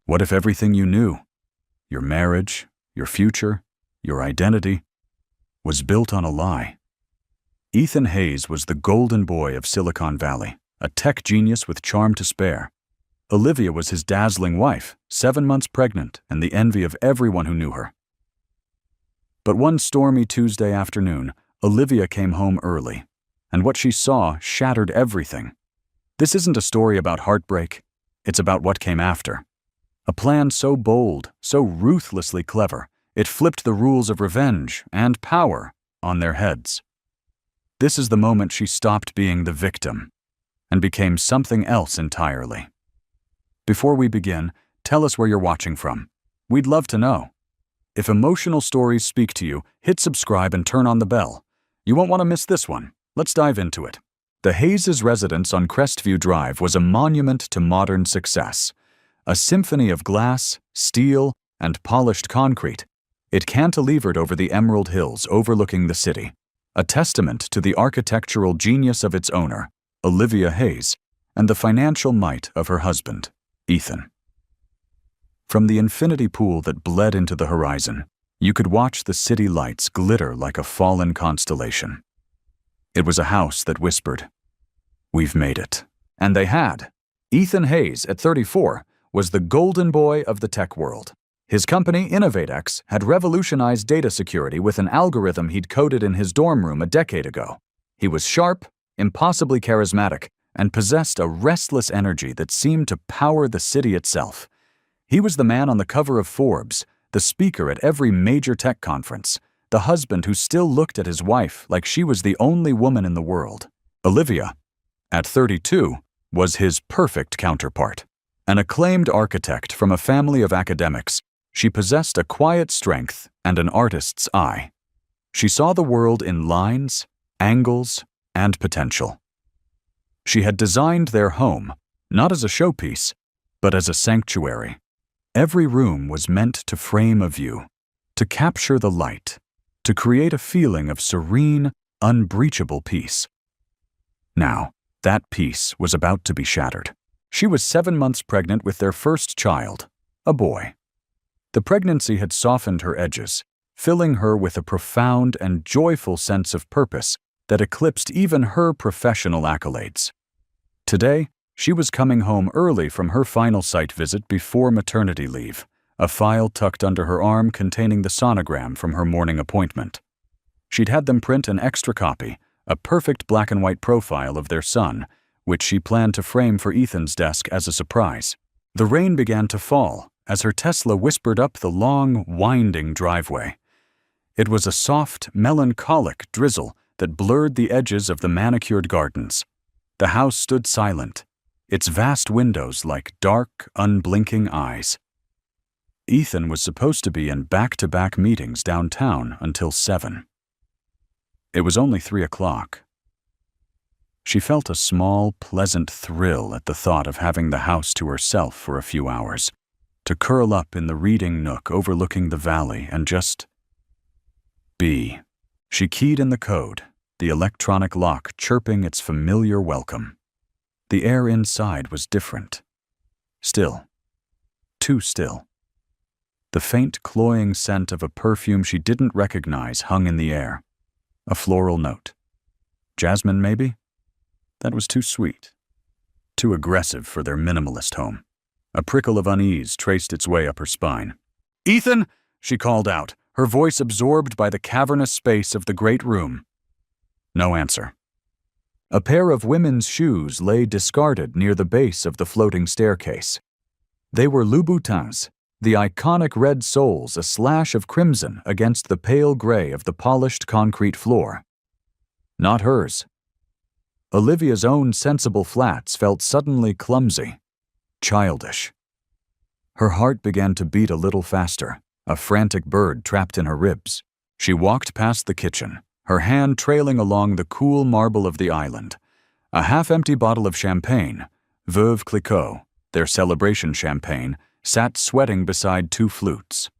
What if everything you knew, your marriage, your future, your identity, was built on a lie? Ethan Hayes was the golden boy of Silicon Valley, a tech genius with charm to spare. Olivia was his dazzling wife, 7 months pregnant and the envy of everyone who knew her. But one stormy Tuesday afternoon, Olivia came home early, and what she saw shattered everything. This isn't a story about heartbreak, it's about what came after. A plan so bold, so ruthlessly clever, it flipped the rules of revenge and power on their heads. This is the moment she stopped being the victim and became something else entirely. Before we begin, tell us where you're watching from. We'd love to know. If emotional stories speak to you, hit subscribe and turn on the bell. You won't want to miss this one. Let's dive into it. The Hayes' residence on Crestview Drive was a monument to modern success. A symphony of glass, steel, and polished concrete, it cantilevered over the Emerald Hills overlooking the city, a testament to the architectural genius of its owner, Olivia Hayes, and the financial might of her husband, Ethan. From the infinity pool that bled into the horizon, you could watch the city lights glitter like a fallen constellation. It was a house that whispered, "We've made it." And they had. Ethan Hayes, at 34, was the golden boy of the tech world. His company, InnovateX, had revolutionized data security with an algorithm he'd coded in his dorm room a decade ago. He was sharp, impossibly charismatic, and possessed a restless energy that seemed to power the city itself. He was the man on the cover of Forbes, the speaker at every major tech conference, the husband who still looked at his wife like she was the only woman in the world. Olivia, at 32, was his perfect counterpart. An acclaimed architect from a family of academics, she possessed a quiet strength and an artist's eye. She saw the world in lines, angles, and potential. She had designed their home, not as a showpiece, but as a sanctuary. Every room was meant to frame a view, to capture the light, to create a feeling of serene, unbreachable peace. Now, that peace was about to be shattered. She was 7 months pregnant with their first child, a boy. The pregnancy had softened her edges, filling her with a profound and joyful sense of purpose that eclipsed even her professional accolades. Today, she was coming home early from her final site visit before maternity leave, a file tucked under her arm containing the sonogram from her morning appointment. She'd had them print an extra copy, a perfect black and white profile of their son, which she planned to frame for Ethan's desk as a surprise. The rain began to fall as her Tesla whispered up the long, winding driveway. It was a soft, melancholic drizzle that blurred the edges of the manicured gardens. The house stood silent, its vast windows like dark, unblinking eyes. Ethan was supposed to be in back-to-back meetings downtown until 7. It was only 3 o'clock. She felt a small, pleasant thrill at the thought of having the house to herself for a few hours, to curl up in the reading nook overlooking the valley and just be. She keyed in the code, the electronic lock chirping its familiar welcome. The air inside was different. Still. Too still. The faint, cloying scent of a perfume she didn't recognize hung in the air. A floral note. Jasmine, maybe? That was too sweet. Too aggressive for their minimalist home. A prickle of unease traced its way up her spine. "Ethan!" she called out, her voice absorbed by the cavernous space of the great room. No answer. A pair of women's shoes lay discarded near the base of the floating staircase. They were Louboutins, the iconic red soles a slash of crimson against the pale gray of the polished concrete floor. Not hers. Olivia's own sensible flats felt suddenly clumsy, childish. Her heart began to beat a little faster, a frantic bird trapped in her ribs. She walked past the kitchen, her hand trailing along the cool marble of the island. A half-empty bottle of champagne, Veuve Clicquot, their celebration champagne, sat sweating beside 2 flutes.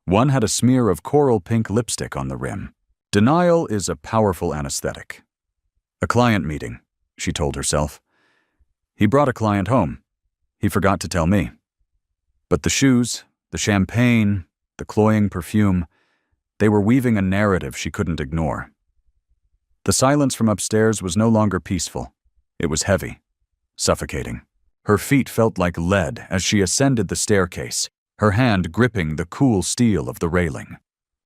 One had a smear of coral pink lipstick on the rim. Denial is a powerful anesthetic. A client meeting, she told herself. He brought a client home. He forgot to tell me. But the shoes, the champagne, the cloying perfume, they were weaving a narrative she couldn't ignore. The silence from upstairs was no longer peaceful. It was heavy, suffocating. Her feet felt like lead as she ascended the staircase, her hand gripping the cool steel of the railing.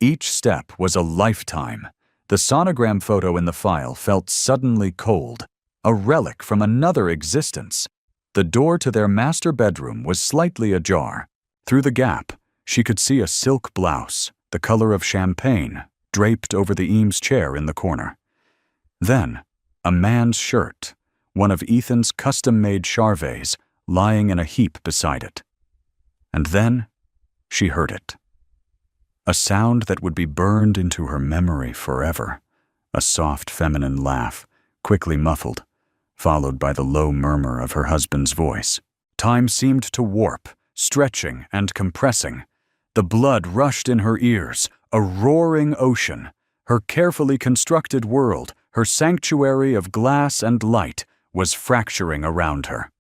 Each step was a lifetime. The sonogram photo in the file felt suddenly cold, a relic from another existence. The door to their master bedroom was slightly ajar. Through the gap, she could see a silk blouse, the color of champagne, draped over the Eames chair in the corner. Then, a man's shirt, one of Ethan's custom-made charvets, lying in a heap beside it. And then, she heard it. A sound that would be burned into her memory forever. A soft feminine laugh, quickly muffled, followed by the low murmur of her husband's voice. Time seemed to warp, stretching and compressing. The blood rushed in her ears, a roaring ocean. Her carefully constructed world, her sanctuary of glass and light, was fracturing around her.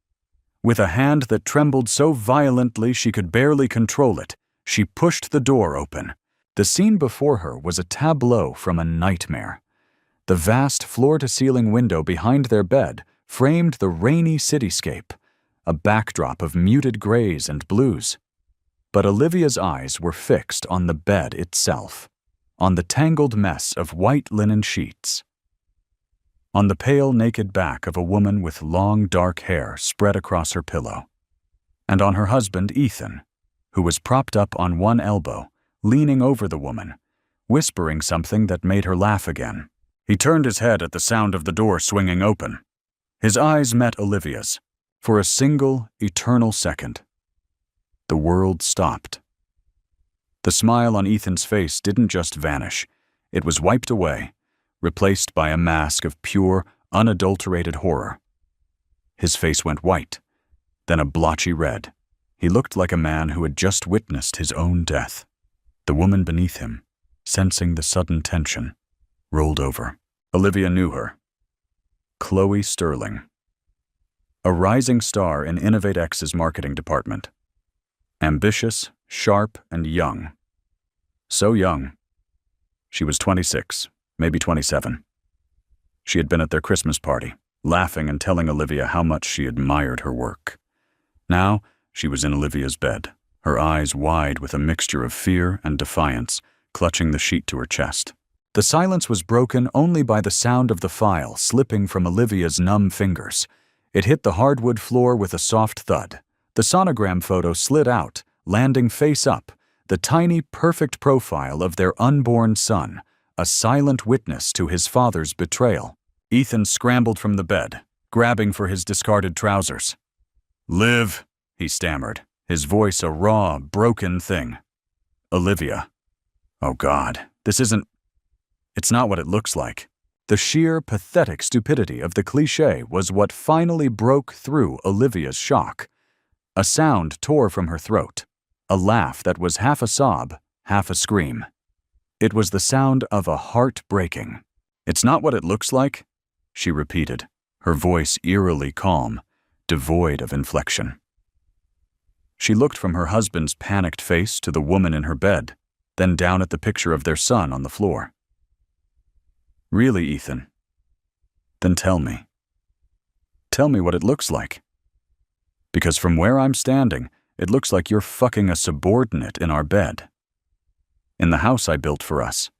With a hand that trembled so violently she could barely control it, she pushed the door open. The scene before her was a tableau from a nightmare. The vast floor-to-ceiling window behind their bed framed the rainy cityscape, a backdrop of muted grays and blues. But Olivia's eyes were fixed on the bed itself, on the tangled mess of white linen sheets, on the pale, naked back of a woman with long, dark hair spread across her pillow, and on her husband, Ethan, who was propped up on one elbow, leaning over the woman, whispering something that made her laugh again. He turned his head at the sound of the door swinging open. His eyes met Olivia's. For a single, eternal second, the world stopped. The smile on Ethan's face didn't just vanish. It was wiped away, replaced by a mask of pure, unadulterated horror. His face went white, then a blotchy red. He looked like a man who had just witnessed his own death. The woman beneath him, sensing the sudden tension, rolled over. Olivia knew her. Chloe Sterling. A rising star in InnovateX's marketing department. Ambitious, sharp, and young. So young. She was 26, maybe 27. She had been at their Christmas party, laughing and telling Olivia how much she admired her work. Now, she was in Olivia's bed, her eyes wide with a mixture of fear and defiance, clutching the sheet to her chest. The silence was broken only by the sound of the file slipping from Olivia's numb fingers. It hit the hardwood floor with a soft thud. The sonogram photo slid out, landing face up, the tiny, perfect profile of their unborn son, a silent witness to his father's betrayal. Ethan scrambled from the bed, grabbing for his discarded trousers. "Liv," he stammered, his voice a raw, broken thing. "Olivia. Oh God, it's not what it looks like." The sheer, pathetic stupidity of the cliché was what finally broke through Olivia's shock. A sound tore from her throat, a laugh that was half a sob, half a scream. It was the sound of a heart breaking. "It's not what it looks like," she repeated, her voice eerily calm, devoid of inflection. She looked from her husband's panicked face to the woman in her bed, then down at the picture of their son on the floor. "Really, Ethan? Then tell me. Tell me what it looks like. Because from where I'm standing, it looks like you're fucking a subordinate in our bed. In the house I built for us.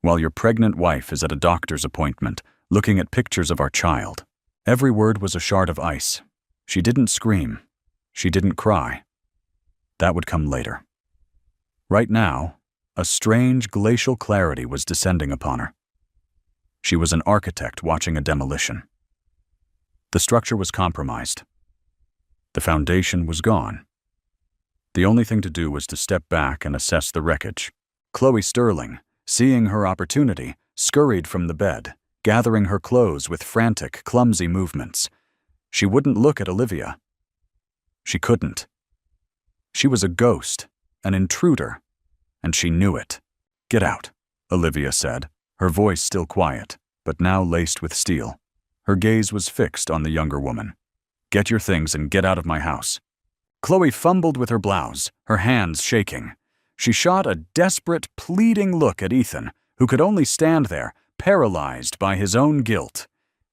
While your pregnant wife is at a doctor's appointment, looking at pictures of our child." Every word was a shard of ice. She didn't scream. She didn't cry. That would come later. Right now, a strange glacial clarity was descending upon her. She was an architect watching a demolition. The structure was compromised. The foundation was gone. The only thing to do was to step back and assess the wreckage. Chloe Sterling, seeing her opportunity, scurried from the bed, gathering her clothes with frantic, clumsy movements. She wouldn't look at Olivia. She couldn't. She was a ghost, an intruder, and she knew it. "Get out," Olivia said, her voice still quiet, but now laced with steel. Her gaze was fixed on the younger woman. "Get your things and get out of my house." Chloe fumbled with her blouse, her hands shaking. She shot a desperate, pleading look at Ethan, who could only stand there, paralyzed by his own guilt.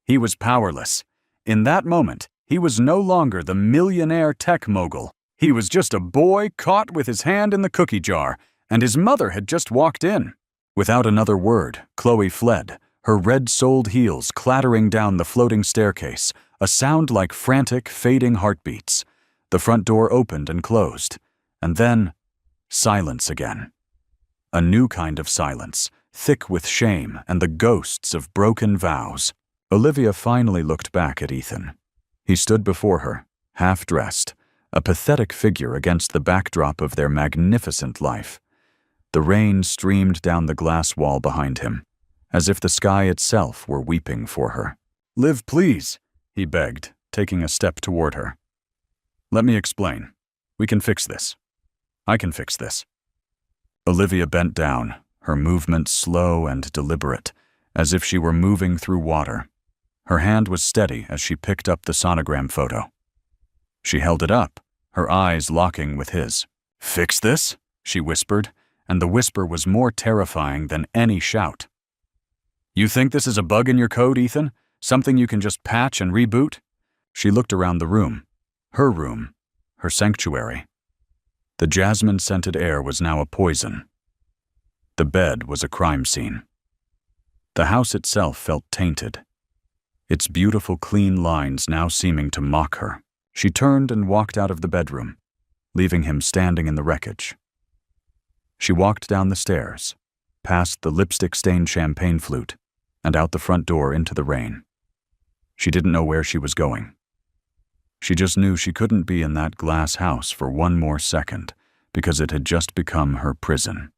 He was powerless. In that moment, he was no longer the millionaire tech mogul. He was just a boy caught with his hand in the cookie jar, and his mother had just walked in. Without another word, Chloe fled, her red-soled heels clattering down the floating staircase, a sound like frantic, fading heartbeats. The front door opened and closed, and then silence again. A new kind of silence, thick with shame and the ghosts of broken vows. Olivia finally looked back at Ethan. He stood before her, half-dressed, a pathetic figure against the backdrop of their magnificent life. The rain streamed down the glass wall behind him, as if the sky itself were weeping for her. "Liv, please," he begged, taking a step toward her. "Let me explain. We can fix this. I can fix this." Olivia bent down, her movement slow and deliberate, as if she were moving through water. Her hand was steady as she picked up the sonogram photo. She held it up, her eyes locking with his. "Fix this?" she whispered, and the whisper was more terrifying than any shout. "You think this is a bug in your code, Ethan? Something you can just patch and reboot?" She looked around the room, her sanctuary. The jasmine-scented air was now a poison. The bed was a crime scene. The house itself felt tainted, its beautiful clean lines now seeming to mock her. She turned and walked out of the bedroom, leaving him standing in the wreckage. She walked down the stairs, past the lipstick-stained champagne flute, and out the front door into the rain. She didn't know where she was going. She just knew she couldn't be in that glass house for one more second, because it had just become her prison.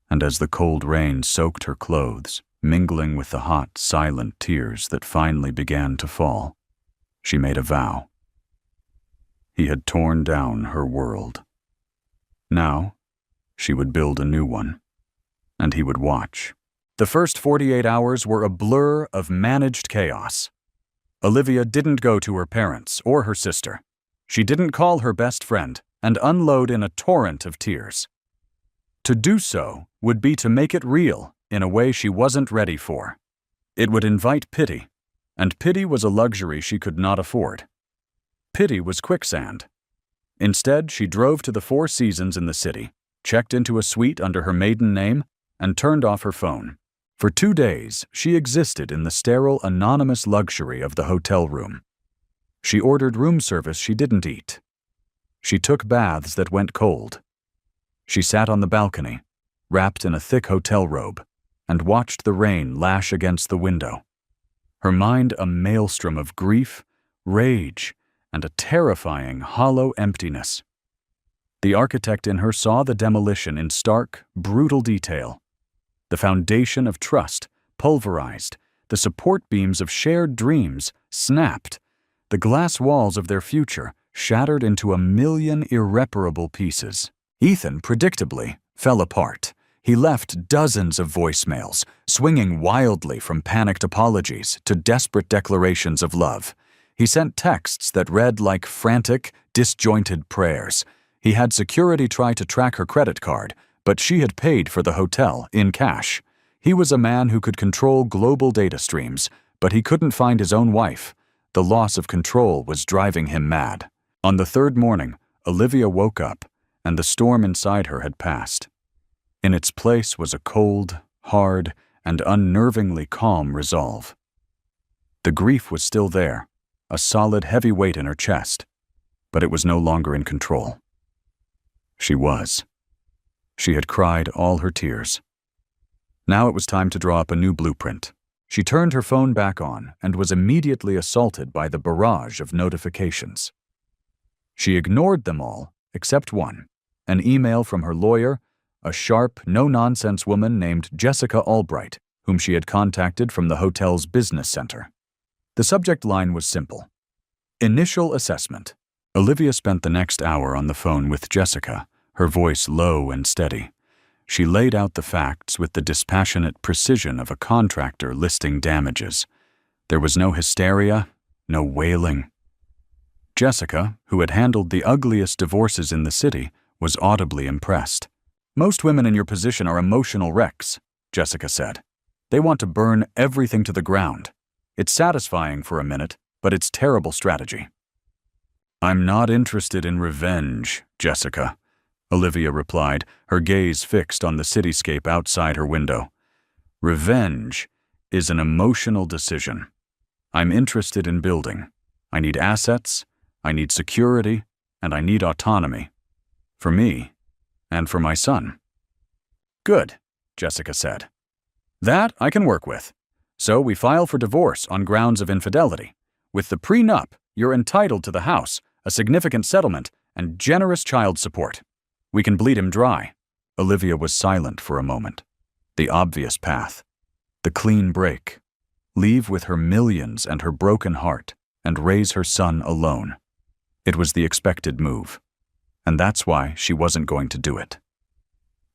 And as the cold rain soaked her clothes, mingling with the hot, silent tears that finally began to fall, she made a vow. He had torn down her world. Now, she would build a new one, and he would watch. The first 48 hours were a blur of managed chaos. Olivia didn't go to her parents or her sister. She didn't call her best friend and unload in a torrent of tears. To do so would be to make it real in a way she wasn't ready for. It would invite pity, and pity was a luxury she could not afford. Pity was quicksand. Instead, she drove to the Four Seasons in the city, checked into a suite under her maiden name, and turned off her phone. For 2 days, she existed in the sterile, anonymous luxury of the hotel room. She ordered room service she didn't eat. She took baths that went cold. She sat on the balcony, wrapped in a thick hotel robe, and watched the rain lash against the window. Her mind a maelstrom of grief, rage, and a terrifying, hollow emptiness. The architect in her saw the demolition in stark, brutal detail. The foundation of trust pulverized, the support beams of shared dreams snapped, the glass walls of their future shattered into a million irreparable pieces. Ethan, predictably, fell apart. He left dozens of voicemails, swinging wildly from panicked apologies to desperate declarations of love. He sent texts that read like frantic, disjointed prayers. He had security try to track her credit card, but she had paid for the hotel in cash. He was a man who could control global data streams, but he couldn't find his own wife. The loss of control was driving him mad. On the third morning, Olivia woke up, and the storm inside her had passed. In its place was a cold, hard, and unnervingly calm resolve. The grief was still there, a solid, heavy weight in her chest, but it was no longer in control. She was. She had cried all her tears. Now it was time to draw up a new blueprint. She turned her phone back on and was immediately assaulted by the barrage of notifications. She ignored them all, except one, an email from her lawyer, a sharp, no-nonsense woman named Jessica Albright, whom she had contacted from the hotel's business center. The subject line was simple. Initial assessment. Olivia spent the next hour on the phone with Jessica, her voice low and steady. She laid out the facts with the dispassionate precision of a contractor listing damages. There was no hysteria, no wailing. Jessica, who had handled the ugliest divorces in the city, was audibly impressed. "Most women in your position are emotional wrecks," Jessica said. "They want to burn everything to the ground. It's satisfying for a minute, but it's terrible strategy." "I'm not interested in revenge, Jessica," Olivia replied, her gaze fixed on the cityscape outside her window. "Revenge is an emotional decision. I'm interested in building. I need assets, I need security, and I need autonomy. For me, and for my son." "Good," Jessica said. "That I can work with. So we file for divorce on grounds of infidelity. With the prenup, you're entitled to the house, a significant settlement, and generous child support. We can bleed him dry." Olivia was silent for a moment. The obvious path. The clean break. Leave with her millions and her broken heart, and raise her son alone. It was the expected move. And that's why she wasn't going to do it.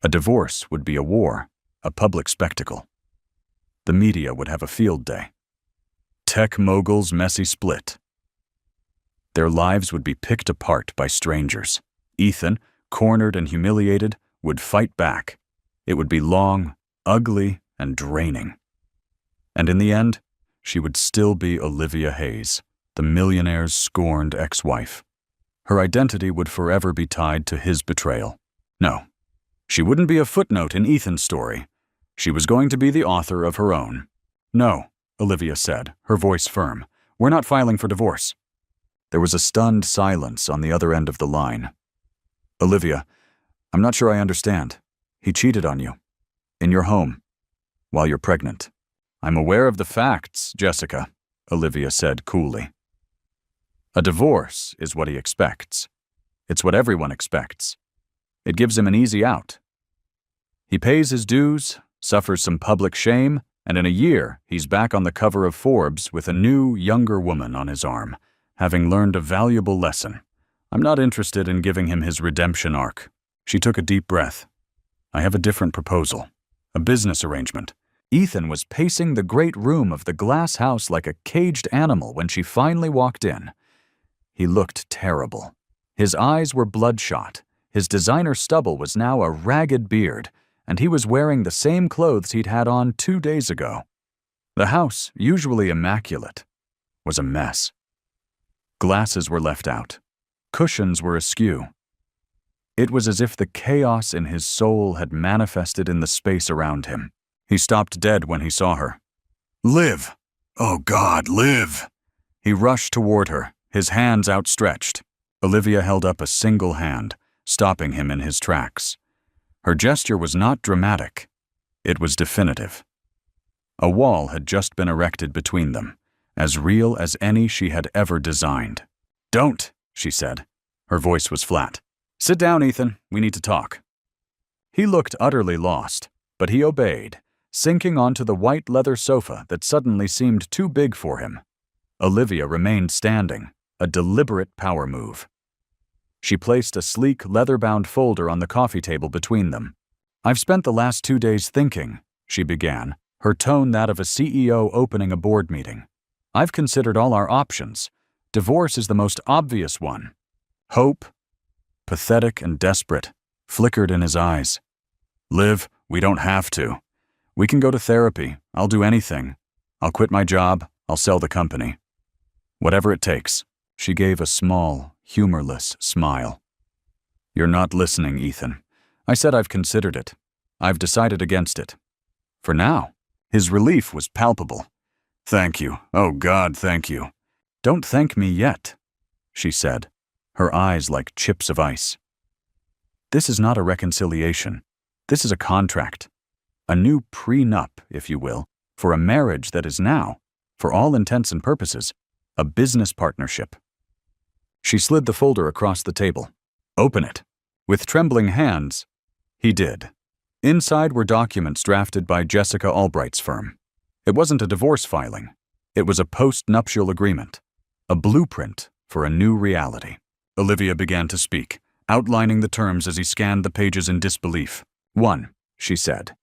A divorce would be a war, a public spectacle. The media would have a field day. Tech mogul's messy split. Their lives would be picked apart by strangers. Ethan, cornered and humiliated, would fight back. It would be long, ugly, and draining. And in the end, she would still be Olivia Hayes, the millionaire's scorned ex-wife. Her identity would forever be tied to his betrayal. No, she wouldn't be a footnote in Ethan's story. She was going to be the author of her own. "No," Olivia said, her voice firm. "We're not filing for divorce." There was a stunned silence on the other end of the line. "Olivia, I'm not sure I understand. He cheated on you. In your home. While you're pregnant." "I'm aware of the facts, Jessica," Olivia said coolly. "A divorce is what he expects. It's what everyone expects. It gives him an easy out. He pays his dues, suffers some public shame, and in a year he's back on the cover of Forbes with a new, younger woman on his arm, having learned a valuable lesson. I'm not interested in giving him his redemption arc." She took a deep breath. "I have a different proposal. A business arrangement." Ethan was pacing the great room of the glass house like a caged animal when she finally walked in. He looked terrible. His eyes were bloodshot. His designer stubble was now a ragged beard, and he was wearing the same clothes he'd had on 2 days ago. The house, usually immaculate, was a mess. Glasses were left out. Cushions were askew. It was as if the chaos in his soul had manifested in the space around him. He stopped dead when he saw her. "Liv! Oh God, Liv!" He rushed toward her, his hands outstretched. Olivia held up a single hand, stopping him in his tracks. Her gesture was not dramatic. It was definitive. A wall had just been erected between them, as real as any she had ever designed. "Don't," she said. Her voice was flat. "Sit down, Ethan. We need to talk." He looked utterly lost, but he obeyed, sinking onto the white leather sofa that suddenly seemed too big for him. Olivia remained standing, a deliberate power move. She placed a sleek, leather-bound folder on the coffee table between them. "I've spent the last 2 days thinking," she began, her tone that of a CEO opening a board meeting. "I've considered all our options. Divorce is the most obvious one." Hope, pathetic and desperate, flickered in his eyes. "Liv, we don't have to. We can go to therapy. I'll do anything. I'll quit my job. I'll sell the company. Whatever it takes." She gave a small, humorless smile. "You're not listening, Ethan. I said I've considered it. I've decided against it. For now." His relief was palpable. "Thank you. Oh God, thank you." "Don't thank me yet," she said, her eyes like chips of ice. "This is not a reconciliation. This is a contract. A new prenup, if you will, for a marriage that is now, for all intents and purposes, a business partnership." She slid the folder across the table. "Open it." With trembling hands, he did. Inside were documents drafted by Jessica Albright's firm. It wasn't a divorce filing. It was a post-nuptial agreement, a blueprint for a new reality. Olivia began to speak, outlining the terms as he scanned the pages in disbelief. "1," she said,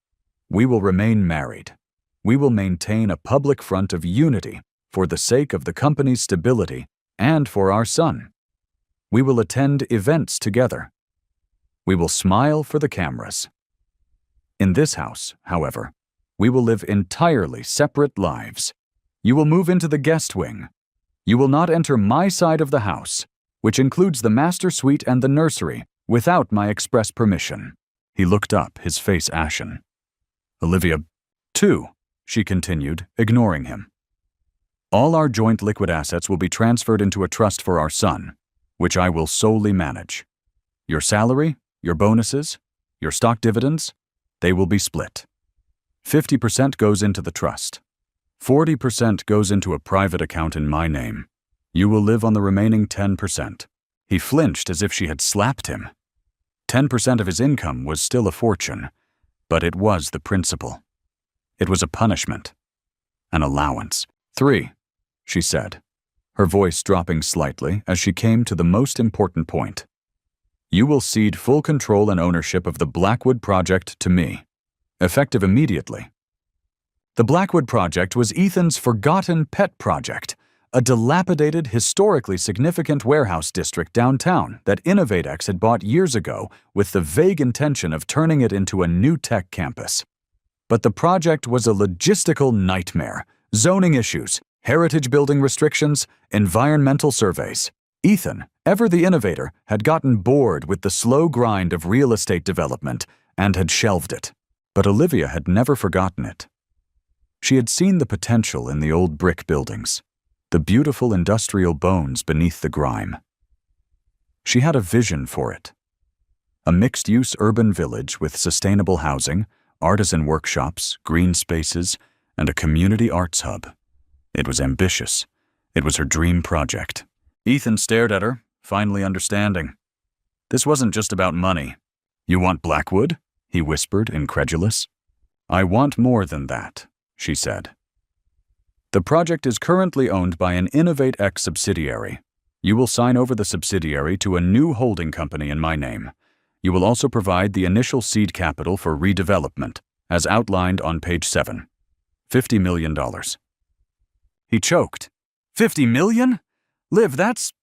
"we will remain married. We will maintain a public front of unity for the sake of the company's stability and for our son. We will attend events together. We will smile for the cameras. In this house, however, we will live entirely separate lives. You will move into the guest wing. You will not enter my side of the house, which includes the master suite and the nursery, without my express permission." He looked up, his face ashen. "Olivia, too," she continued, ignoring him. "All our joint liquid assets will be transferred into a trust for our son, which I will solely manage. Your salary, your bonuses, your stock dividends, they will be split. 50% goes into the trust. 40% goes into a private account in my name. You will live on the remaining 10%. He flinched as if she had slapped him. 10% of his income was still a fortune, but it was the principal. It was a punishment, an allowance. 3, she said, her voice dropping slightly as she came to the most important point. You will cede full control and ownership of the Blackwood Project to me, effective immediately. The Blackwood Project was Ethan's forgotten pet project, a dilapidated, historically significant warehouse district downtown that InnovateX had bought years ago with the vague intention of turning it into a new tech campus. But the project was a logistical nightmare: zoning issues, heritage building restrictions, environmental surveys. Ethan, ever the innovator, had gotten bored with the slow grind of real estate development and had shelved it. But Olivia had never forgotten it. She had seen the potential in the old brick buildings, the beautiful industrial bones beneath the grime. She had a vision for it. A mixed-use urban village with sustainable housing, artisan workshops, green spaces, and a community arts hub. It was ambitious. It was her dream project. Ethan stared at her, finally understanding. This wasn't just about money. "You want Blackwood?" he whispered, incredulous. "I want more than that," she said. "The project is currently owned by an InnovateX subsidiary. You will sign over the subsidiary to a new holding company in my name. You will also provide the initial seed capital for redevelopment, as outlined on page 7. $50 million. He choked. $50 million? Liv, that's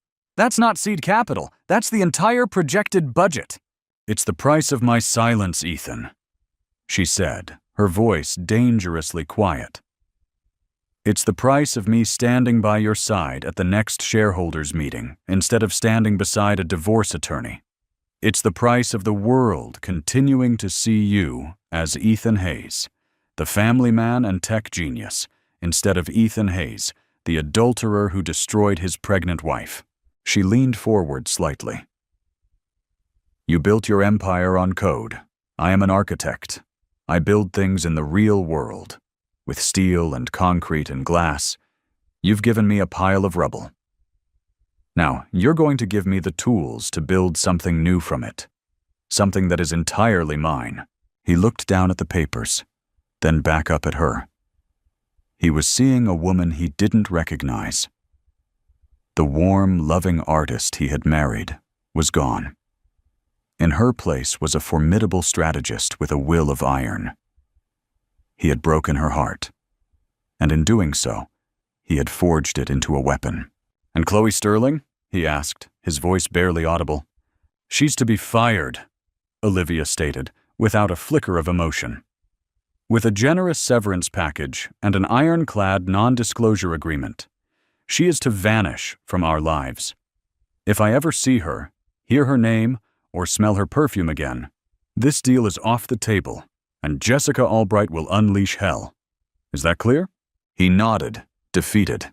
not seed capital. That's the entire projected budget. It's the price of my silence, Ethan, she said, her voice dangerously quiet. It's the price of me standing by your side at the next shareholders meeting instead of standing beside a divorce attorney. It's the price of the world continuing to see you as Ethan Hayes, the family man and tech genius, instead of Ethan Hayes, the adulterer who destroyed his pregnant wife. She leaned forward slightly. You built your empire on code. I am an architect. I build things in the real world, with steel and concrete and glass. You've given me a pile of rubble. Now, you're going to give me the tools to build something new from it, something that is entirely mine. He looked down at the papers, then back up at her. He was seeing a woman he didn't recognize. The warm, loving artist he had married was gone. In her place was a formidable strategist with a will of iron. He had broken her heart, and in doing so, he had forged it into a weapon. And Chloe Sterling? He asked, his voice barely audible. She's to be fired, Olivia stated, without a flicker of emotion. With a generous severance package and an ironclad non-disclosure agreement, she is to vanish from our lives. If I ever see her, hear her name, or smell her perfume again, this deal is off the table, and Jessica Albright will unleash hell. Is that clear? He nodded, defeated.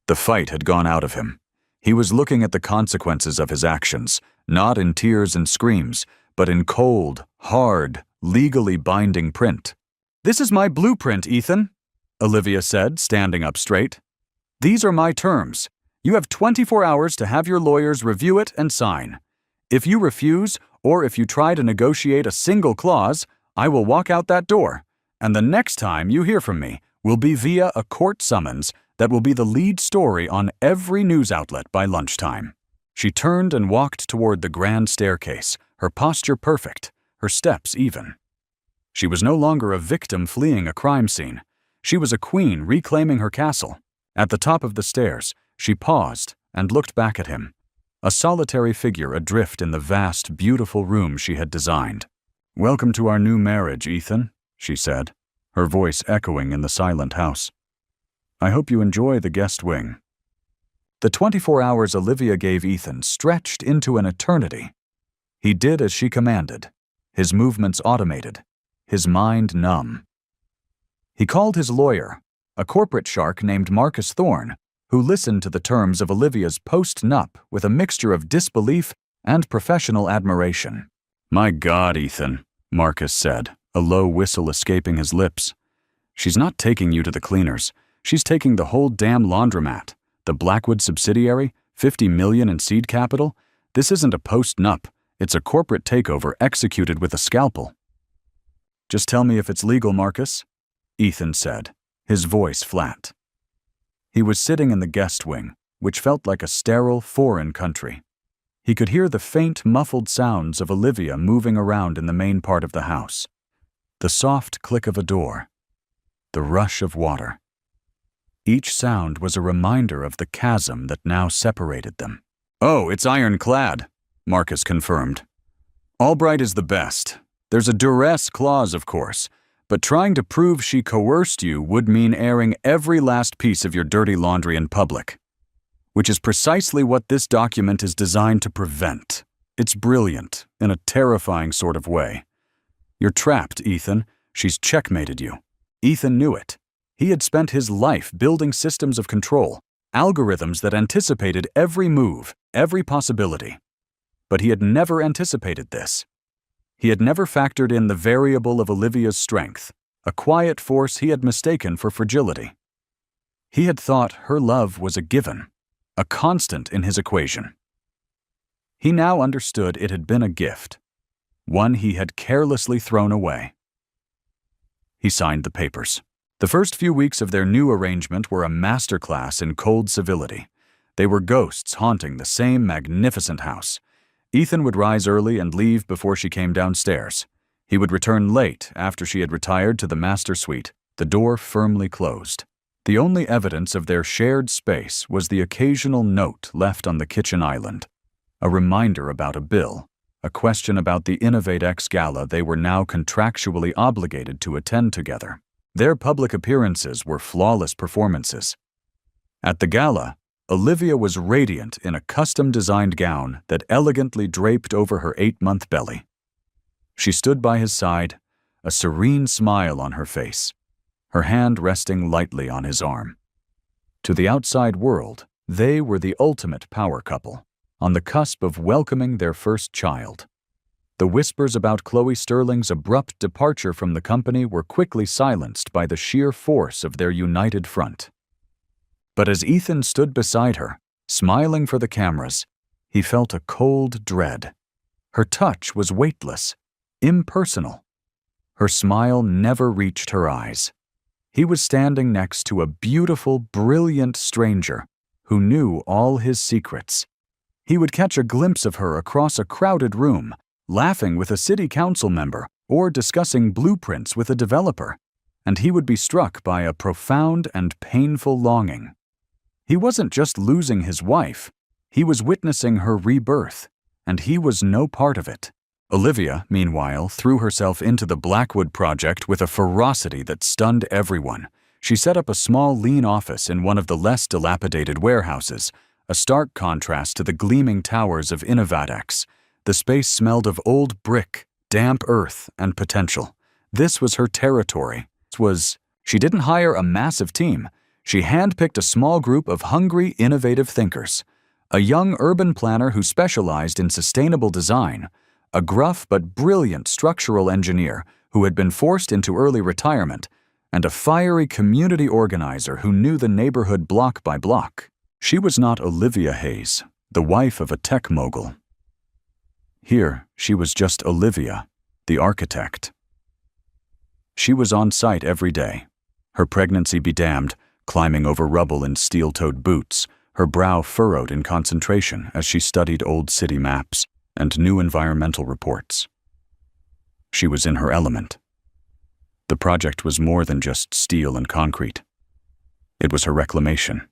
The fight had gone out of him. He was looking at the consequences of his actions, not in tears and screams, but in cold, hard, legally binding print. This is my blueprint, Ethan, Olivia said, standing up straight. These are my terms. You have 24 hours to have your lawyers review it and sign. If you refuse, or if you try to negotiate a single clause, I will walk out that door, and the next time you hear from me will be via a court summons that will be the lead story on every news outlet by lunchtime. She turned and walked toward the grand staircase, her posture perfect, her steps even. She was no longer a victim fleeing a crime scene. She was a queen reclaiming her castle. At the top of the stairs, she paused and looked back at him, a solitary figure adrift in the vast, beautiful room she had designed. "Welcome to our new marriage, Ethan," she said, her voice echoing in the silent house. "I hope you enjoy the guest wing." The 24 hours Olivia gave Ethan stretched into an eternity. He did as she commanded, his movements automated, his mind numb. He called his lawyer, a corporate shark named Marcus Thorne, who listened to the terms of Olivia's post-nup with a mixture of disbelief and professional admiration. "My God, Ethan," Marcus said, a low whistle escaping his lips. "She's not taking you to the cleaners. She's taking the whole damn laundromat. The Blackwood subsidiary, $50 million in seed capital. This isn't a post-nup. It's a corporate takeover executed with a scalpel." "Just tell me if it's legal, Marcus," Ethan said, his voice flat. He was sitting in the guest wing, which felt like a sterile, foreign country. He could hear the faint, muffled sounds of Olivia moving around in the main part of the house. The soft click of a door. The rush of water. Each sound was a reminder of the chasm that now separated them. "Oh, it's ironclad," Marcus confirmed. "Albright is the best. There's a duress clause, of course, but trying to prove she coerced you would mean airing every last piece of your dirty laundry in public, which is precisely what this document is designed to prevent. It's brilliant, in a terrifying sort of way. You're trapped, Ethan. She's checkmated you." Ethan knew it. He had spent his life building systems of control, algorithms that anticipated every move, every possibility. But he had never anticipated this. He had never factored in the variable of Olivia's strength, a quiet force he had mistaken for fragility. He had thought her love was a given, a constant in his equation. He now understood it had been a gift, one he had carelessly thrown away. He signed the papers. The first few weeks of their new arrangement were a masterclass in cold civility. They were ghosts haunting the same magnificent house. Ethan would rise early and leave before she came downstairs. He would return late after she had retired to the master suite, the door firmly closed. The only evidence of their shared space was the occasional note left on the kitchen island, a reminder about a bill, a question about the InnovateX gala they were now contractually obligated to attend together. Their public appearances were flawless performances. At the gala, Olivia was radiant in a custom-designed gown that elegantly draped over her 8-month belly. She stood by his side, a serene smile on her face, her hand resting lightly on his arm. To the outside world, they were the ultimate power couple, on the cusp of welcoming their first child. The whispers about Chloe Sterling's abrupt departure from the company were quickly silenced by the sheer force of their united front. But as Ethan stood beside her, smiling for the cameras, he felt a cold dread. Her touch was weightless, impersonal. Her smile never reached her eyes. He was standing next to a beautiful, brilliant stranger who knew all his secrets. He would catch a glimpse of her across a crowded room, laughing with a city council member or discussing blueprints with a developer, and he would be struck by a profound and painful longing. He wasn't just losing his wife, he was witnessing her rebirth, and he was no part of it. Olivia, meanwhile, threw herself into the Blackwood project with a ferocity that stunned everyone. She set up a small, lean office in one of the less dilapidated warehouses, a stark contrast to the gleaming towers of InnovateX. The space smelled of old brick, damp earth, and potential. This was her territory. She didn't hire a massive team. She handpicked a small group of hungry, innovative thinkers. A young urban planner who specialized in sustainable design, a gruff but brilliant structural engineer who had been forced into early retirement, and a fiery community organizer who knew the neighborhood block by block. She was not Olivia Hayes, the wife of a tech mogul. Here, she was just Olivia, the architect. She was on site every day, her pregnancy bedamned, climbing over rubble in steel-toed boots, her brow furrowed in concentration as she studied old city maps and new environmental reports. She was in her element. The project was more than just steel and concrete. It was her reclamation.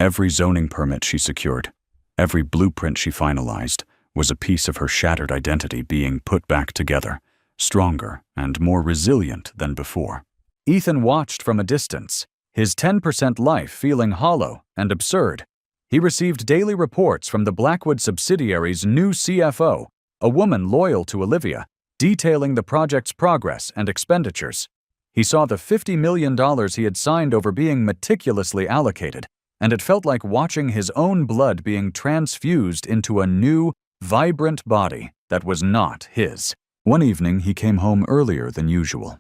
Every zoning permit she secured, every blueprint she finalized, was a piece of her shattered identity being put back together, stronger and more resilient than before. Ethan watched from a distance, his 10% life feeling hollow and absurd. He received daily reports from the Blackwood subsidiary's new CFO, a woman loyal to Olivia, detailing the project's progress and expenditures. He saw the $50 million he had signed over being meticulously allocated, and it felt like watching his own blood being transfused into a new, vibrant body that was not his. One evening, he came home earlier than usual.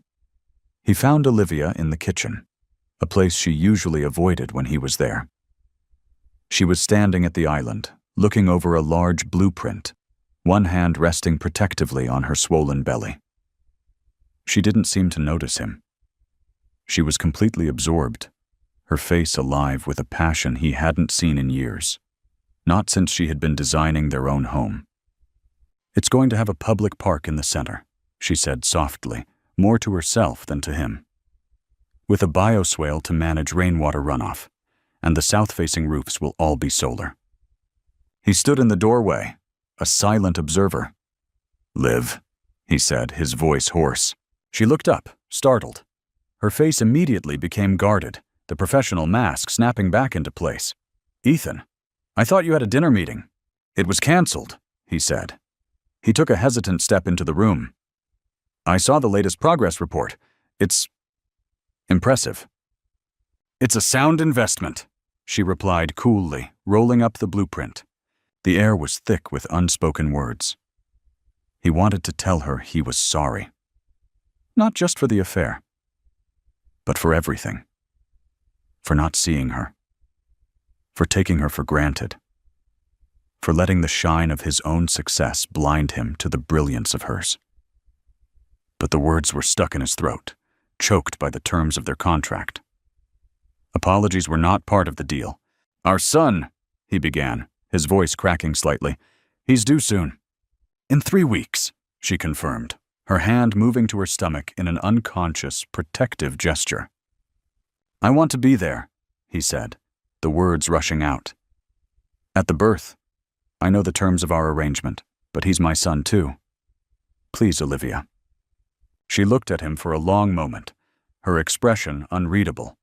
He found Olivia in the kitchen, a place she usually avoided when he was there. She was standing at the island, looking over a large blueprint, one hand resting protectively on her swollen belly. She didn't seem to notice him. She was completely absorbed, her face alive with a passion he hadn't seen in years, not since she had been designing their own home. "It's going to have a public park in the center," she said softly, more to herself than to him, "with a bioswale to manage rainwater runoff, and the south-facing roofs will all be solar." He stood in the doorway, a silent observer. "Liv," he said, his voice hoarse. She looked up, startled. Her face immediately became guarded, the professional mask snapping back into place. "Ethan, I thought you had a dinner meeting." "It was canceled," he said. He took a hesitant step into the room. "I saw the latest progress report. It's impressive." "It's a sound investment," she replied coolly, rolling up the blueprint. The air was thick with unspoken words. He wanted to tell her he was sorry. Not just for the affair, but for everything. For not seeing her. For taking her for granted. For letting the shine of his own success blind him to the brilliance of hers. But the words were stuck in his throat, choked by the terms of their contract. Apologies were not part of the deal. "Our son," he began, his voice cracking slightly. "He's due soon." "In 3 weeks," she confirmed, her hand moving to her stomach in an unconscious, protective gesture. "I want to be there," he said, the words rushing out. "At the birth. I know the terms of our arrangement, but he's my son too. Please, Olivia." She looked at him for a long moment, her expression unreadable.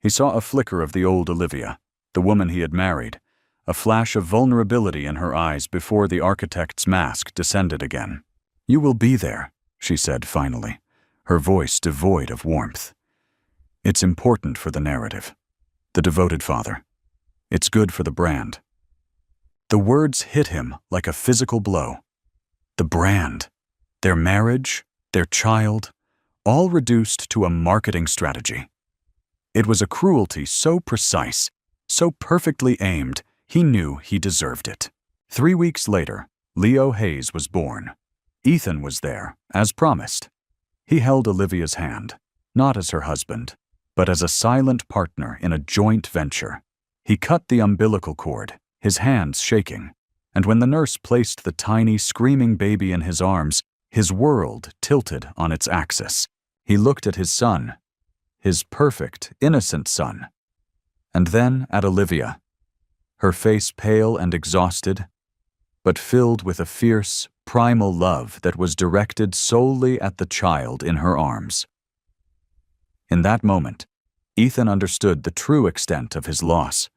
He saw a flicker of the old Olivia, the woman he had married, a flash of vulnerability in her eyes before the architect's mask descended again. "You will be there," she said finally, her voice devoid of warmth. "It's important for the narrative. The devoted father. It's good for the brand." The words hit him like a physical blow. The brand, their marriage, their child, all reduced to a marketing strategy. It was a cruelty so precise, so perfectly aimed, he knew he deserved it. 3 weeks later, Leo Hayes was born. Ethan was there, as promised. He held Olivia's hand, not as her husband, but as a silent partner in a joint venture. He cut the umbilical cord, his hands shaking, and when the nurse placed the tiny, screaming baby in his arms, his world tilted on its axis. He looked at his son, his perfect, innocent son, and then at Olivia, her face pale and exhausted, but filled with a fierce, primal love that was directed solely at the child in her arms. In that moment, Ethan understood the true extent of his loss.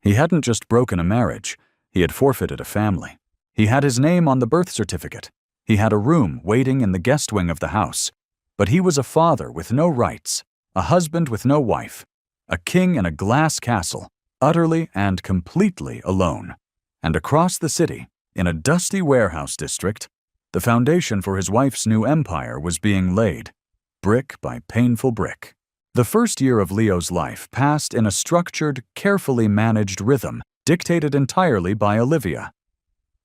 He hadn't just broken a marriage, he had forfeited a family. He had his name on the birth certificate. He had a room waiting in the guest wing of the house. But he was a father with no rights, a husband with no wife, a king in a glass castle, utterly and completely alone. And across the city, in a dusty warehouse district, the foundation for his wife's new empire was being laid, brick by painful brick. The first year of Leo's life passed in a structured, carefully managed rhythm dictated entirely by Olivia.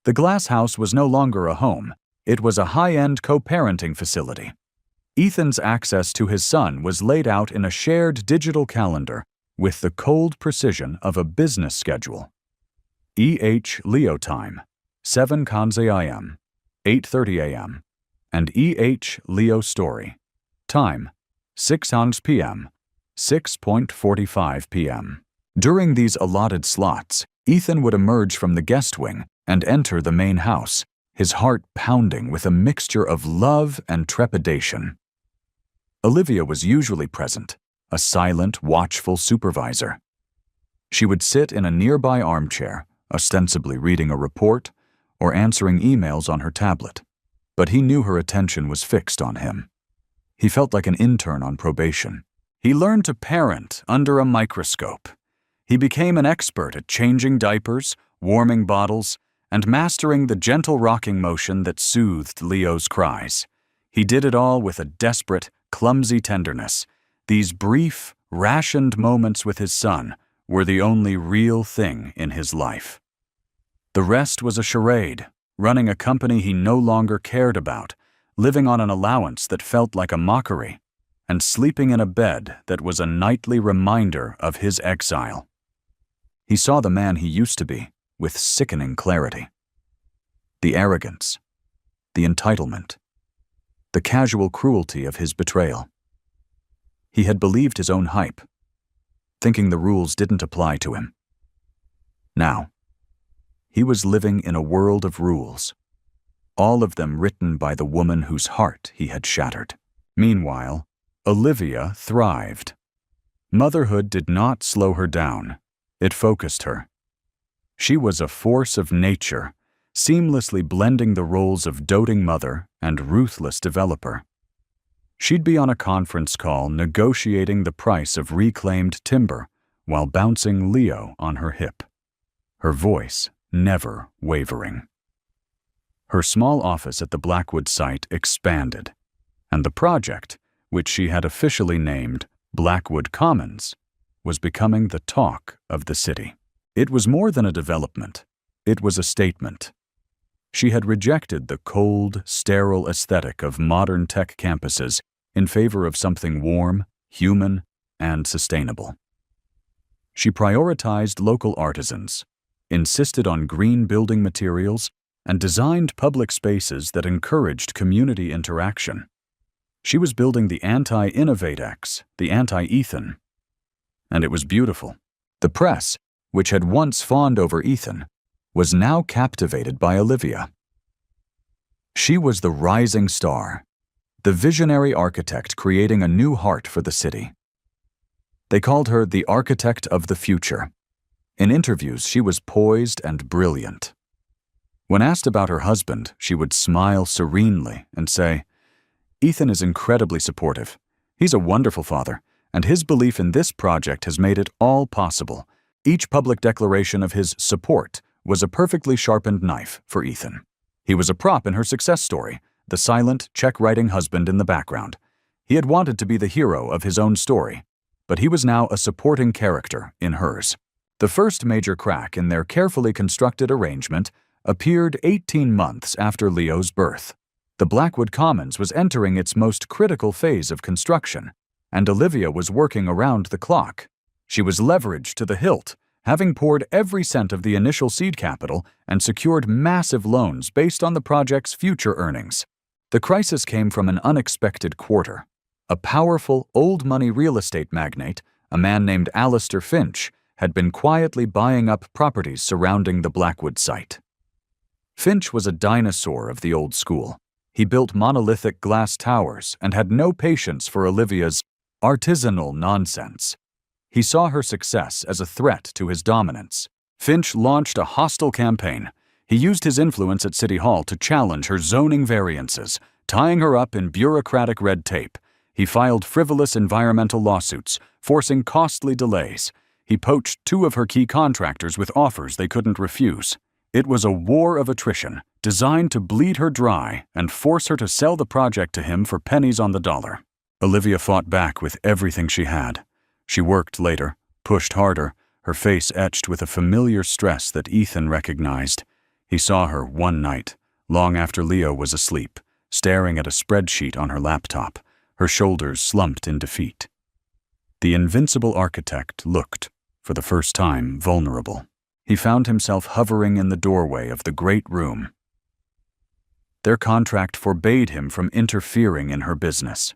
The glass house was no longer a home. It was a high-end co-parenting facility. Ethan's access to his son was laid out in a shared digital calendar with the cold precision of a business schedule. E.H. Leo time, 7 Kanze IM, 8:30 a.m., and E.H. Leo story, time, 6 Hangs p.m., 6:45 p.m. During these allotted slots, Ethan would emerge from the guest wing and enter the main house, his heart pounding with a mixture of love and trepidation. Olivia was usually present, a silent, watchful supervisor. She would sit in a nearby armchair, ostensibly reading a report or answering emails on her tablet, but he knew her attention was fixed on him. He felt like an intern on probation. He learned to parent under a microscope. He became an expert at changing diapers, warming bottles, and mastering the gentle rocking motion that soothed Leo's cries. He did it all with a desperate, clumsy tenderness. These brief, rationed moments with his son were the only real thing in his life. The rest was a charade, running a company he no longer cared about, living on an allowance that felt like a mockery, and sleeping in a bed that was a nightly reminder of his exile. He saw the man he used to be with sickening clarity. The arrogance, the entitlement, the casual cruelty of his betrayal. He had believed his own hype, thinking the rules didn't apply to him. Now, he was living in a world of rules, all of them written by the woman whose heart he had shattered. Meanwhile, Olivia thrived. Motherhood did not slow her down. It focused her. She was a force of nature, seamlessly blending the roles of doting mother and ruthless developer. She'd be on a conference call negotiating the price of reclaimed timber while bouncing Leo on her hip, her voice never wavering. Her small office at the Blackwood site expanded, and the project, which she had officially named Blackwood Commons, was becoming the talk of the city. It was more than a development. It was a statement. She had rejected the cold, sterile aesthetic of modern tech campuses in favor of something warm, human, and sustainable. She prioritized local artisans, insisted on green building materials, and designed public spaces that encouraged community interaction. She was building the anti-Innovatex, the anti-Ethan. And it was beautiful. The press, which had once fawned over Ethan, was now captivated by Olivia. She was the rising star, the visionary architect creating a new heart for the city. They called her the architect of the future. In interviews, she was poised and brilliant. When asked about her husband, she would smile serenely and say, "Ethan is incredibly supportive. He's a wonderful father, and his belief in this project has made it all possible. Each public declaration of his support was a perfectly sharpened knife for Ethan." He was a prop in her success story, the silent, check-writing husband in the background. He had wanted to be the hero of his own story, but he was now a supporting character in hers. The first major crack in their carefully constructed arrangement appeared 18 months after Leo's birth. The Blackwood Commons was entering its most critical phase of construction, and Olivia was working around the clock. She was leveraged to the hilt, having poured every cent of the initial seed capital and secured massive loans based on the project's future earnings. The crisis came from an unexpected quarter. A powerful, old-money real estate magnate, a man named Alistair Finch, had been quietly buying up properties surrounding the Blackwood site. Finch was a dinosaur of the old school. He built monolithic glass towers and had no patience for Olivia's artisanal nonsense. He saw her success as a threat to his dominance. Finch launched a hostile campaign. He used his influence at City Hall to challenge her zoning variances, tying her up in bureaucratic red tape. He filed frivolous environmental lawsuits, forcing costly delays. He poached 2 of her key contractors with offers they couldn't refuse. It was a war of attrition, designed to bleed her dry and force her to sell the project to him for pennies on the dollar. Olivia fought back with everything she had. She worked later, pushed harder, her face etched with a familiar stress that Ethan recognized. He saw her one night, long after Leo was asleep, staring at a spreadsheet on her laptop, her shoulders slumped in defeat. The invincible architect looked, for the first time, vulnerable. He found himself hovering in the doorway of the great room. Their contract forbade him from interfering in her business.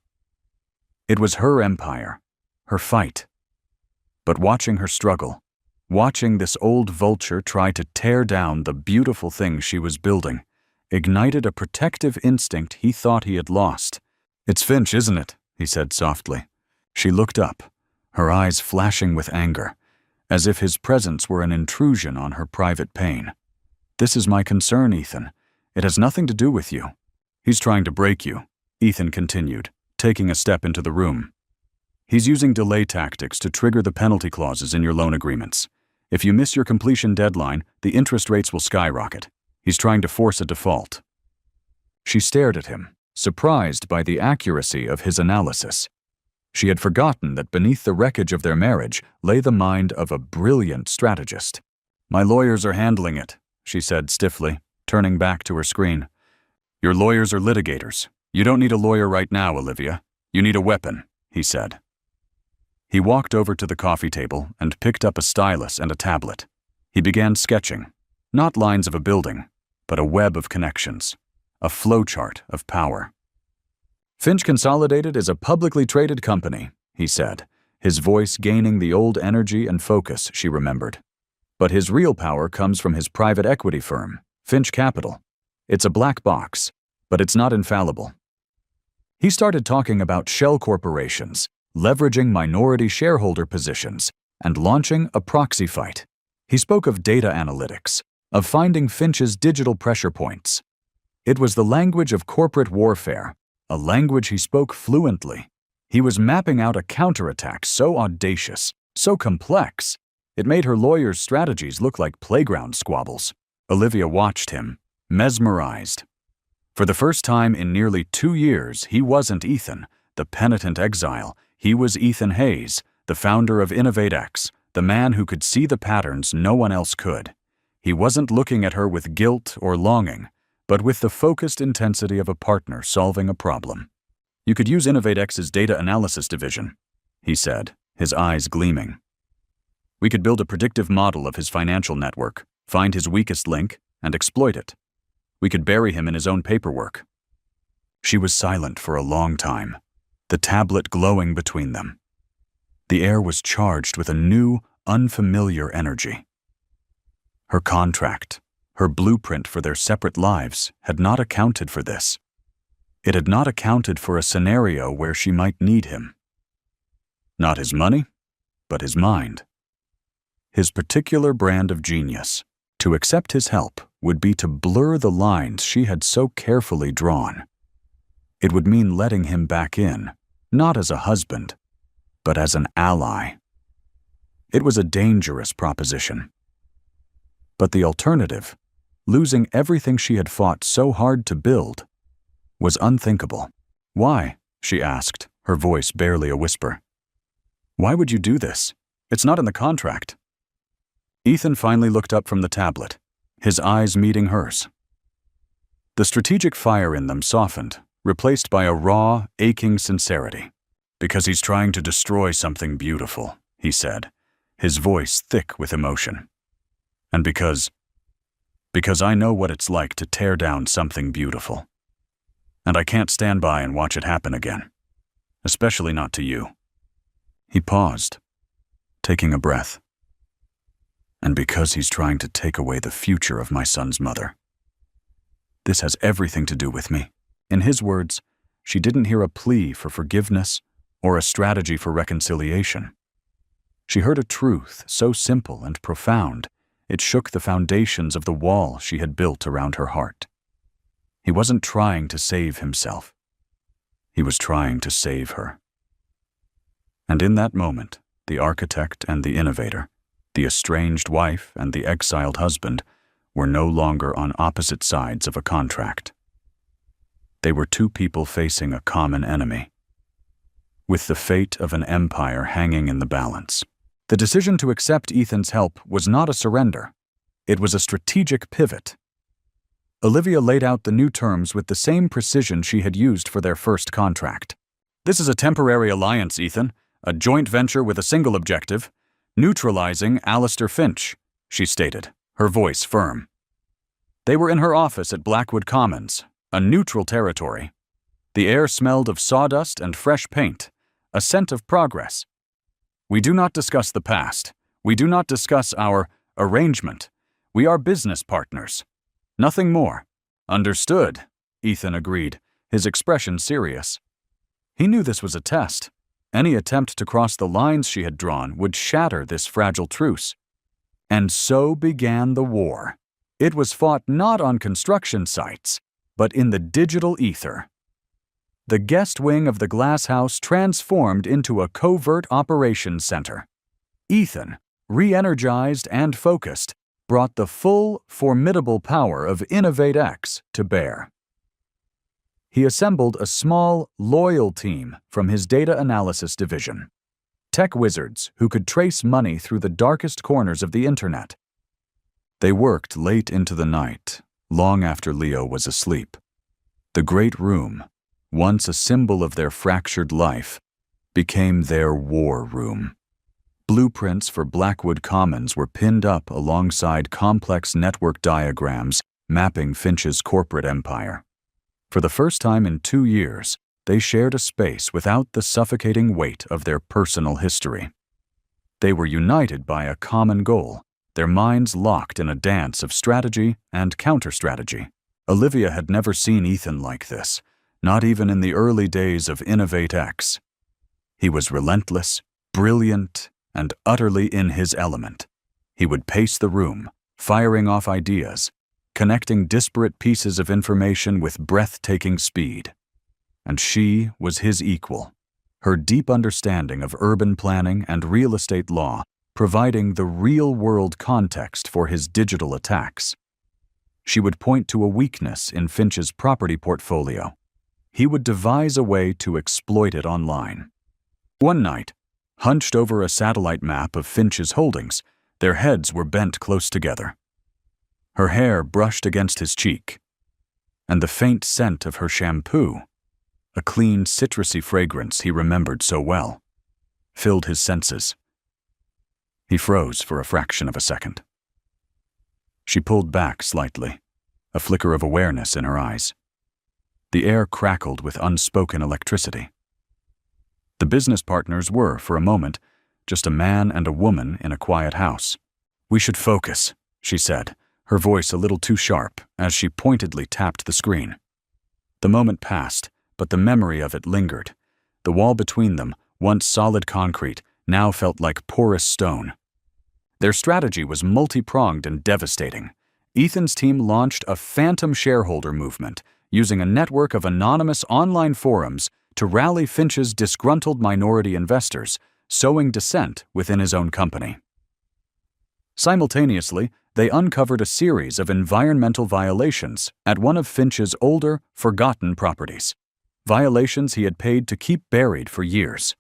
It was her empire, her fight. But watching her struggle, Watching this old vulture try to tear down the beautiful thing she was building ignited a protective instinct he thought he had lost. "It's Finch, isn't it?" he said softly. She looked up, her eyes flashing with anger, as if his presence were an intrusion on her private pain. "This is my concern, Ethan. It has nothing to do with you." "He's trying to break you," Ethan continued, taking a step into the room. "He's using delay tactics to trigger the penalty clauses in your loan agreements. If you miss your completion deadline, the interest rates will skyrocket. He's trying to force a default." She stared at him, surprised by the accuracy of his analysis. She had forgotten that beneath the wreckage of their marriage lay the mind of a brilliant strategist. "My lawyers are handling it," she said stiffly, turning back to her screen. "Your lawyers are litigators. You don't need a lawyer right now, Olivia. You need a weapon," he said. He walked over to the coffee table and picked up a stylus and a tablet. He began sketching, not lines of a building, but a web of connections, a flowchart of power. "Finch Consolidated is a publicly traded company," he said, his voice gaining the old energy and focus she remembered. "But his real power comes from his private equity firm, Finch Capital. It's a black box, but it's not infallible." He started talking about shell corporations, leveraging minority shareholder positions, and launching a proxy fight. He spoke of data analytics, of finding Finch's digital pressure points. It was the language of corporate warfare, a language he spoke fluently. He was mapping out a counterattack so audacious, so complex, it made her lawyer's strategies look like playground squabbles. Olivia watched him, mesmerized. For the first time in nearly 2 years, he wasn't Ethan, the penitent exile. He was Ethan Hayes, the founder of InnovateX, the man who could see the patterns no one else could. He wasn't looking at her with guilt or longing, but with the focused intensity of a partner solving a problem. "You could use InnovateX's data analysis division," he said, his eyes gleaming. "We could build a predictive model of his financial network, find his weakest link, and exploit it. We could bury him in his own paperwork." She was silent for a long time, the tablet glowing between them. The air was charged with a new, unfamiliar energy. Her contract, her blueprint for their separate lives, had not accounted for this. It had not accounted for a scenario where she might need him. Not his money, but his mind. His particular brand of genius. To accept his help would be to blur the lines she had so carefully drawn. It would mean letting him back in, not as a husband, but as an ally. It was a dangerous proposition. But the alternative, losing everything she had fought so hard to build, was unthinkable. "Why?" she asked, her voice barely a whisper. "Why would you do this? It's not in the contract." Ethan finally looked up from the tablet, his eyes meeting hers. The strategic fire in them softened, replaced by a raw, aching sincerity. "Because he's trying to destroy something beautiful," he said, his voice thick with emotion. "And because I know what it's like to tear down something beautiful. And I can't stand by and watch it happen again. Especially not to you." He paused, taking a breath. "And because he's trying to take away the future of my son's mother. This has everything to do with me." In his words, she didn't hear a plea for forgiveness or a strategy for reconciliation. She heard a truth so simple and profound, it shook the foundations of the wall she had built around her heart. He wasn't trying to save himself. He was trying to save her. And in that moment, the architect and the innovator, the estranged wife and the exiled husband, were no longer on opposite sides of a contract. They were two people facing a common enemy, with the fate of an empire hanging in the balance. The decision to accept Ethan's help was not a surrender. It was a strategic pivot. Olivia laid out the new terms with the same precision she had used for their first contract. "This is a temporary alliance, Ethan, a joint venture with a single objective, neutralizing Alistair Finch," she stated, her voice firm. They were in her office at Blackwood Commons, a neutral territory. The air smelled of sawdust and fresh paint, a scent of progress. "We do not discuss the past. We do not discuss our arrangement. We are business partners. Nothing more. Understood, Ethan agreed, his expression serious. He knew this was a test. Any attempt to cross the lines she had drawn would shatter this fragile truce. And so began the war. It was fought not on construction sites, but in the digital ether. The guest wing of the glass house transformed into a covert operations center. Ethan, re-energized and focused, brought the full, formidable power of InnovateX to bear. He assembled a small, loyal team from his data analysis division. Tech wizards who could trace money through the darkest corners of the internet. They worked late into the night, long after Leo was asleep. The great room, once a symbol of their fractured life, became their war room. Blueprints for Blackwood Commons were pinned up alongside complex network diagrams mapping Finch's corporate empire. For the first time in 2 years, they shared a space without the suffocating weight of their personal history. They were united by a common goal, their minds locked in a dance of strategy and counter-strategy. Olivia had never seen Ethan like this, not even in the early days of InnovateX. He was relentless, brilliant, and utterly in his element. He would pace the room, firing off ideas, connecting disparate pieces of information with breathtaking speed. And she was his equal, her deep understanding of urban planning and real estate law providing the real-world context for his digital attacks. She would point to a weakness in Finch's property portfolio. He would devise a way to exploit it online. One night, hunched over a satellite map of Finch's holdings, their heads were bent close together. Her hair brushed against his cheek, and the faint scent of her shampoo, a clean, citrusy fragrance he remembered so well, filled his senses. He froze for a fraction of a second. She pulled back slightly, a flicker of awareness in her eyes. The air crackled with unspoken electricity. The business partners were, for a moment, just a man and a woman in a quiet house. "We should focus," she said, her voice a little too sharp as she pointedly tapped the screen. The moment passed, but the memory of it lingered. The wall between them, once solid concrete, now felt like porous stone. Their strategy was multi-pronged and devastating. Ethan's team launched a phantom shareholder movement, using a network of anonymous online forums to rally Finch's disgruntled minority investors, sowing dissent within his own company. Simultaneously, they uncovered a series of environmental violations at one of Finch's older, forgotten properties. Violations he had paid to keep buried for years.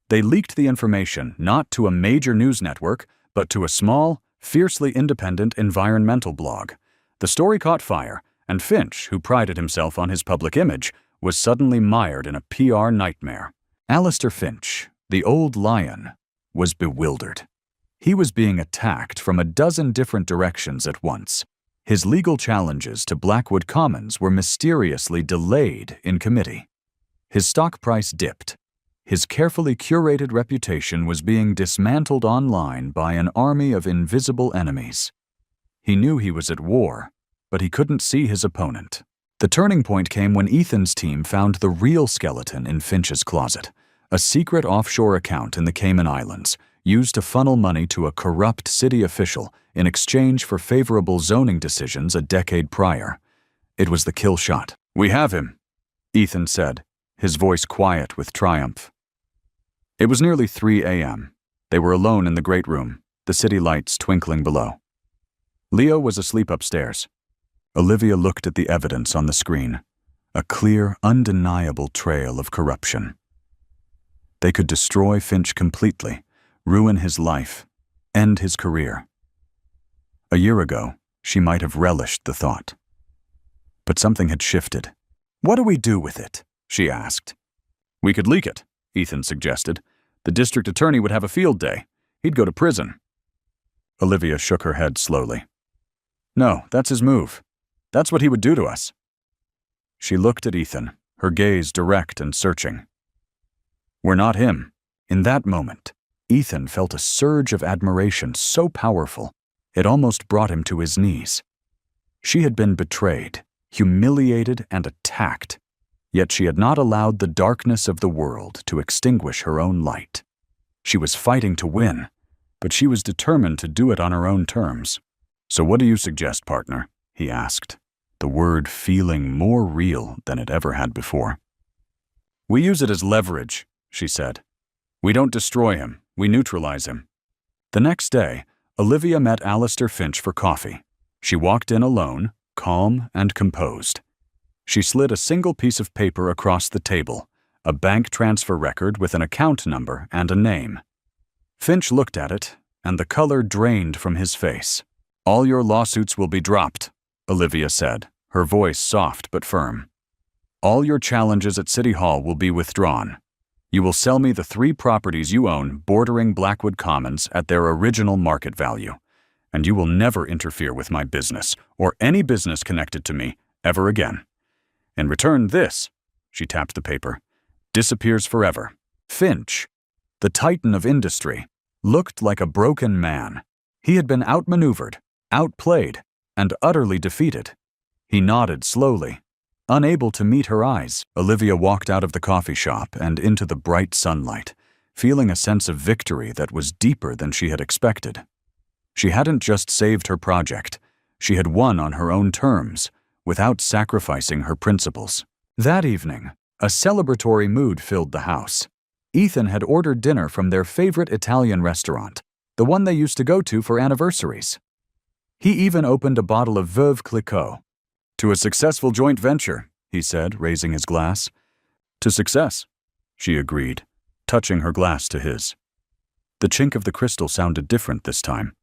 They leaked the information not to a major news network, but to a small, fiercely independent environmental blog. The story caught fire, and Finch, who prided himself on his public image, was suddenly mired in a PR nightmare. Alistair Finch, the old lion, was bewildered. He was being attacked from a dozen different directions at once. His legal challenges to Blackwood Commons were mysteriously delayed in committee. His stock price dipped. His carefully curated reputation was being dismantled online by an army of invisible enemies. He knew he was at war, but he couldn't see his opponent. The turning point came when Ethan's team found the real skeleton in Finch's closet, a secret offshore account in the Cayman Islands, used to funnel money to a corrupt city official in exchange for favorable zoning decisions a decade prior. It was the kill shot. "We have him," Ethan said, his voice quiet with triumph. It was nearly 3 a.m. They were alone in the great room, the city lights twinkling below. Leo was asleep upstairs. Olivia looked at the evidence on the screen, a clear, undeniable trail of corruption. They could destroy Finch completely, ruin his life, end his career. A year ago, she might have relished the thought. But something had shifted. "What do we do with it?" she asked. "We could leak it," Ethan suggested. "The district attorney would have a field day. He'd go to prison." Olivia shook her head slowly. "No, that's his move. That's what he would do to us." She looked at Ethan, her gaze direct and searching. "We're not him." In that moment, Ethan felt a surge of admiration so powerful, it almost brought him to his knees. She had been betrayed, humiliated, and attacked, yet she had not allowed the darkness of the world to extinguish her own light. She was fighting to win, but she was determined to do it on her own terms. "So what do you suggest, partner?" he asked, the word feeling more real than it ever had before. "We use it as leverage," she said. "We don't destroy him, we neutralize him." The next day, Olivia met Alistair Finch for coffee. She walked in alone, calm and composed. She slid a single piece of paper across the table, a bank transfer record with an account number and a name. Finch looked at it, and the color drained from his face. "All your lawsuits will be dropped," Olivia said, her voice soft but firm. "All your challenges at City Hall will be withdrawn. You will sell me the 3 properties you own bordering Blackwood Commons at their original market value, and you will never interfere with my business, or any business connected to me, ever again. In return, this," she tapped the paper, "disappears forever." Finch, the titan of industry, looked like a broken man. He had been outmaneuvered, outplayed, and utterly defeated. He nodded slowly. Unable to meet her eyes, Olivia walked out of the coffee shop and into the bright sunlight, feeling a sense of victory that was deeper than she had expected. She hadn't just saved her project, she had won on her own terms, without sacrificing her principles. That evening, a celebratory mood filled the house. Ethan had ordered dinner from their favorite Italian restaurant, the one they used to go to for anniversaries. He even opened a bottle of Veuve Clicquot. "To a successful joint venture," he said, raising his glass. "To success," she agreed, touching her glass to his. The chink of the crystal sounded different this time,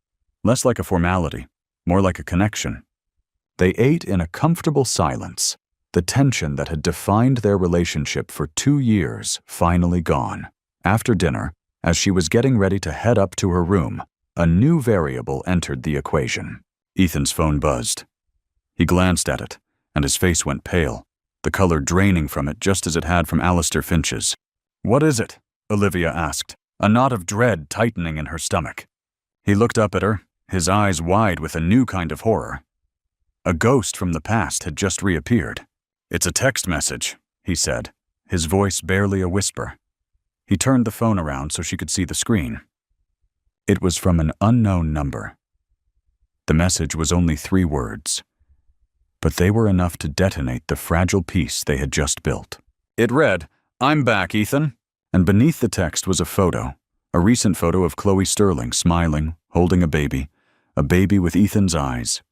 less like a formality, more like a connection. They ate in a comfortable silence, the tension that had defined their relationship for 2 years finally gone. After dinner, as she was getting ready to head up to her room, a new variable entered the equation. Ethan's phone buzzed. He glanced at it, and his face went pale, the color draining from it just as it had from Alistair Finch's. "What is it?" Olivia asked, a knot of dread tightening in her stomach. He looked up at her, his eyes wide with a new kind of horror. A ghost from the past had just reappeared. "It's a text message," he said, his voice barely a whisper. He turned the phone around so she could see the screen. It was from an unknown number. The message was only 3 words, but they were enough to detonate the fragile peace they had just built. It read, "I'm back, Ethan," and beneath the text was a recent photo of Chloe Sterling smiling, holding a baby with Ethan's eyes,